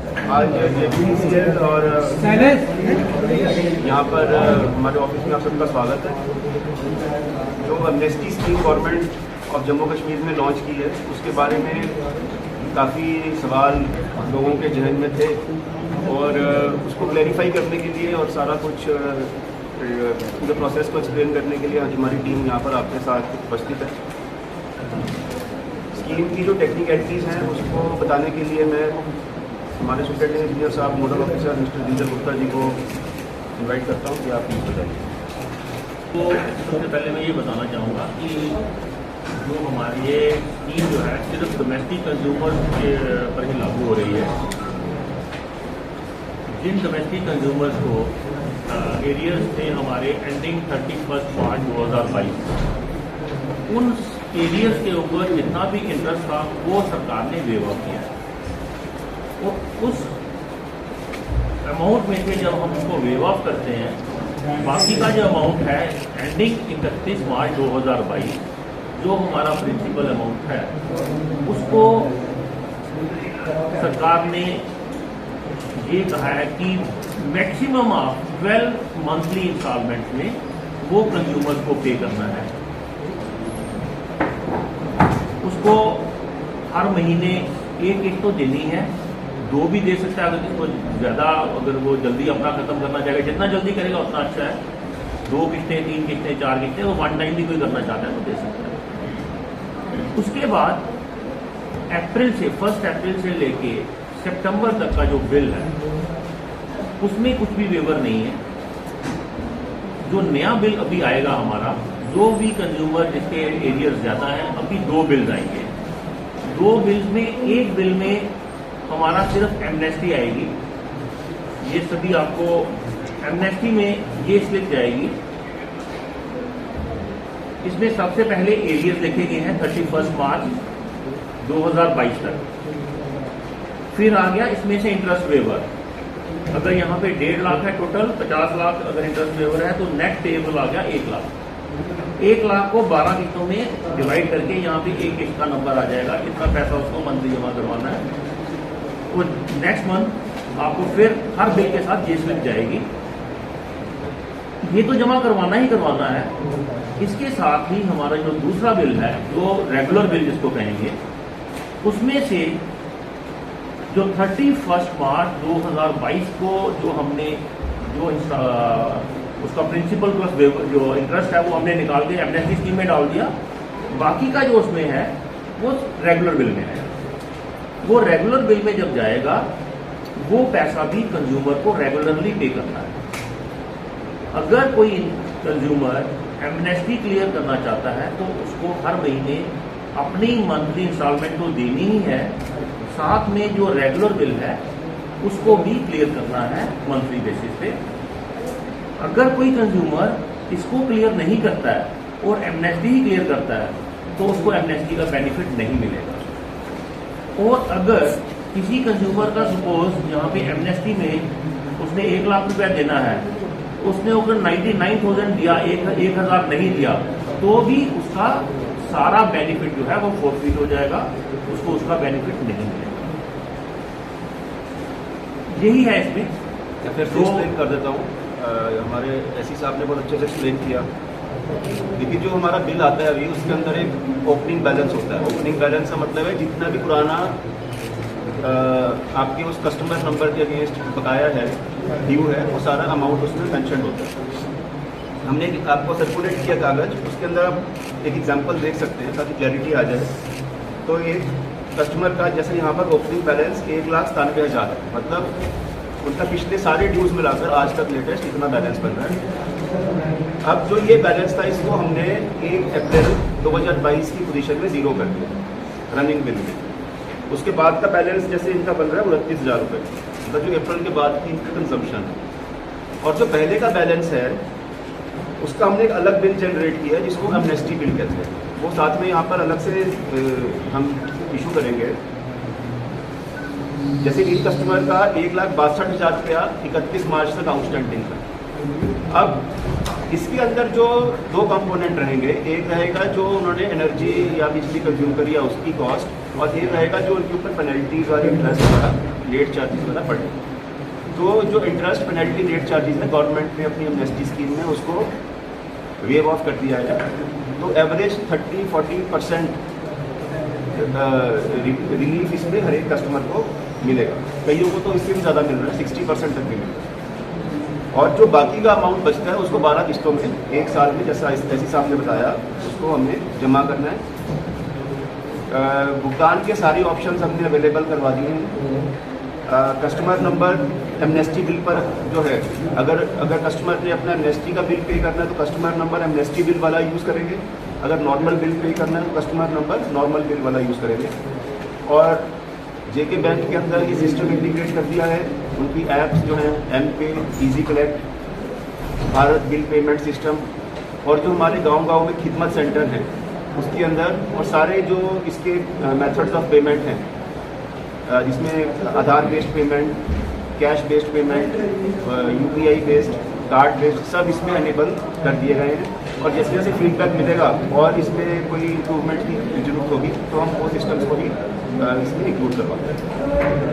आज JPCL और यहाँ पर हमारे ऑफिस में आप सबका स्वागत है। जो amnesty scheme government of Jammu Kashmir में लॉन्च की है उसके बारे में काफ़ी सवाल लोगों के जहन में थे और उसको क्लैरिफाई करने के लिए और सारा कुछ पूरे प्रोसेस को एक्सप्लेन करने के लिए आज हमारी टीम यहाँ पर आपके साथ उपस्थित है। स्कीम की जो टेक्निकलिटीज़ हैं उसको बताने के लिए मैं हमारे सुपरिटेंडेंट इंजीनियर साहब nodal officer mister Dinkar Gupta ji को इनवाइट करता हूँ कि आप प्लीज़ बताइए। तो सबसे पहले मैं ये बताना चाहूँगा कि जो हमारी ये स्कीम जो है सिर्फ डोमेस्टिक कंज्यूमर के पर ही लागू हो रही है। जिन डोमेस्टिक कंज्यूमर्स को एरियर्स थे हमारे एंडिंग 31 मार्च 2022, उन एरियर्स के ऊपर जितना भी इंटरेस्ट था वो सरकार ने वेव ऑफ किया है। और उस अमाउंट में से जब हम उसको वेव ऑफ करते हैं, बाकी का जो अमाउंट है एंडिंग 31 मार्च 2022 जो हमारा प्रिंसिपल अमाउंट है उसको सरकार ने ये कहा है कि मैक्सिमम ऑफ 12 मंथली इंस्टॉलमेंट में वो कंज्यूमर को पे करना है। उसको हर महीने एक तो देनी है, 2 भी दे सकता है अगर इसको ज़्यादा, अगर वो जल्दी अपना खत्म करना चाहेगा, जितना जल्दी करेगा उतना अच्छा है। 2 किस्तें, 3 किस्तें, 4 किस्तें, वो 1 टाइम भी कोई करना चाहता है तो दे सकता है। उसके बाद अप्रैल से 1 अप्रैल से लेके सितंबर तक का जो बिल है उसमें कुछ भी वेवर नहीं है। जो नया बिल अभी आएगा हमारा, जो भी कंज्यूमर जिसके एरियर ज़्यादा है, अभी 2 बिल्स आएंगे। 2 बिल्स में एक बिल में हमारा सिर्फ एमनेस्टी आएगी। ये सभी आपको एमनेस्टी में ये स्लिप जाएगी। इसमें सबसे पहले एरियर्स लिखे गए हैं 31 मार्च 2022 तक। फिर आ गया इसमें से इंटरेस्ट वेवर। अगर यहाँ पे 1.5 लाख है टोटल, 50 लाख अगर इंटरेस्ट वेवर है तो नेट पेएबल आ गया 1 लाख। 1 लाख को 12 किस्तों में डिवाइड करके यहाँ पे एक किस्त का नंबर आ जाएगा, कितना पैसा उसको मंथली जमा करवाना है। वो नेक्स्ट मंथ आपको फिर हर बिल के साथ ये स्लिप जाएगी। ये तो जमा करवाना ही करवाना है। इसके साथ ही हमारा जो दूसरा बिल है, जो रेगुलर बिल जिसको कहेंगे, उसमें से जो 31 मार्च 2022 को जो हमने उसका प्रिंसिपल प्लस जो इंटरेस्ट है वो हमने निकाल के एमनेस्टी स्कीम में डाल दिया। बाकी का जो उसमें है वो रेगुलर बिल में है। वो रेगुलर बिल में जब जाएगा वो पैसा भी कंज्यूमर को रेगुलरली पे करना है। अगर कोई कंज्यूमर एमनेस्टी क्लियर करना चाहता है तो उसको हर महीने अपनी मंथली इंस्टॉलमेंट तो देनी ही है, साथ में जो रेगुलर बिल है उसको भी क्लियर करना है मंथली बेसिस पे। अगर कोई कंज्यूमर इसको क्लियर नहीं करता है और एमनेस्टी ही क्लियर करता है तो उसको एमनेस्टी का बेनिफिट नहीं मिलेगा। और अगर किसी कंज्यूमर का सपोज यहाँ पे एमनेस्टी में उसने 1 लाख रुपया देना है, उसने अगर 99,000 दिया, 1,000 नहीं दिया, तो भी उसका सारा बेनिफिट जो है वो फोरफीट हो जाएगा, उसको उसका बेनिफिट नहीं मिलेगा। यही है इसमें। या फिर तो एक्सप्लेन कर देता हूँ। हमारे एससी साहब ने बहुत अच्छे से एक्सप्लेन किया। देखिए, जो हमारा बिल आता है अभी उसके अंदर एक ओपनिंग बैलेंस होता है। ओपनिंग बैलेंस का मतलब है जितना भी पुराना आपके उस कस्टमर नंबर के अगेंस्ट बकाया है, ड्यू है, वो सारा अमाउंट उसमें मेंशन होता है। हमने आपको सर्कुलेट किया कागज, उसके अंदर आप एक एग्जांपल देख सकते हैं ताकि क्लैरिटी आ जाए। तो एक कस्टमर का जैसे यहाँ पर ओपनिंग बैलेंस 1,97,000 है, मतलब उनका पिछले सारे ड्यूज मिलाकर आज तक लेटेस्ट इतना बैलेंस बन रहा है। अब जो ये बैलेंस था इसको हमने 1 अप्रैल 2022 की पोजीशन में 0 कर दिया रनिंग बिल में। उसके बाद का बैलेंस जैसे इनका बन रहा है 29,000 रुपये, मतलब जो अप्रैल के बाद की इनका कंजम्पशन है। और जो पहले का बैलेंस है उसका हमने एक अलग बिल जनरेट किया है जिसको एमनेस्टी बिल कहते हैं। वो साथ में यहाँ पर अलग से हम इशू करेंगे। जैसे इन कस्टमर का 1,62,000 रुपया 31 मार्च तक आउटस्टैंडिंग था। अब इसके अंदर जो 2 कंपोनेंट रहेंगे, एक रहेगा जो उन्होंने एनर्जी या बिजली कंज्यूम करी या उसकी कॉस्ट, और एक रहेगा जो उनके ऊपर पेनल्टीज और इंटरेस्ट लेट चार्जेस वाला बढ़े। तो जो इंटरेस्ट पेनल्टी लेट चार्जेस है गवर्नमेंट ने अपनी एमनेस्टी स्कीम में उसको वेव ऑफ कर दिया है। तो एवरेज 30-40% रिलीफ इसमें हर एक कस्टमर को मिलेगा। कईयों को तो इससे भी ज़्यादा मिल रहा है, 60% तक भी मिल रहा है। और जो बाकी का अमाउंट बचता है उसको 12 किस्तों में 1 साल में, जैसा ऐसी साहब ने बताया, उसको हमें जमा करना है। भुगतान के सारे ऑप्शंस हमने अवेलेबल करवा दिए हैं। कस्टमर नंबर एमनेस्टी बिल पर जो है, अगर कस्टमर ने अपना एमनेस्टी का बिल पे करना है तो कस्टमर नंबर एमनेस्टी बिल वाला यूज़ करेंगे। अगर नॉर्मल बिल पे करना है तो कस्टमर नंबर नॉर्मल बिल वाला यूज़ करेंगे। और जेके बैंक के अंदर ये सिस्टम इंटीग्रेट कर दिया है। उनकी ऐप्स जो हैं M Pay, easy collect, Bharat bill payment system, और जो हमारे गांव-गांव में खिदमत सेंटर हैं उसके अंदर, और सारे जो इसके मेथड्स ऑफ पेमेंट हैं, जिसमें Aadhaar based payment, cash based payment, UPI based, card based, सब इसमें अनेबल कर दिए गए हैं। और जैसे जैसे फीडबैक मिलेगा और इसमें कोई इम्प्रूवमेंट की जरूरत होगी तो हम वो सिस्टम्स को भी इसमें इंक्लूड करवाते हैं।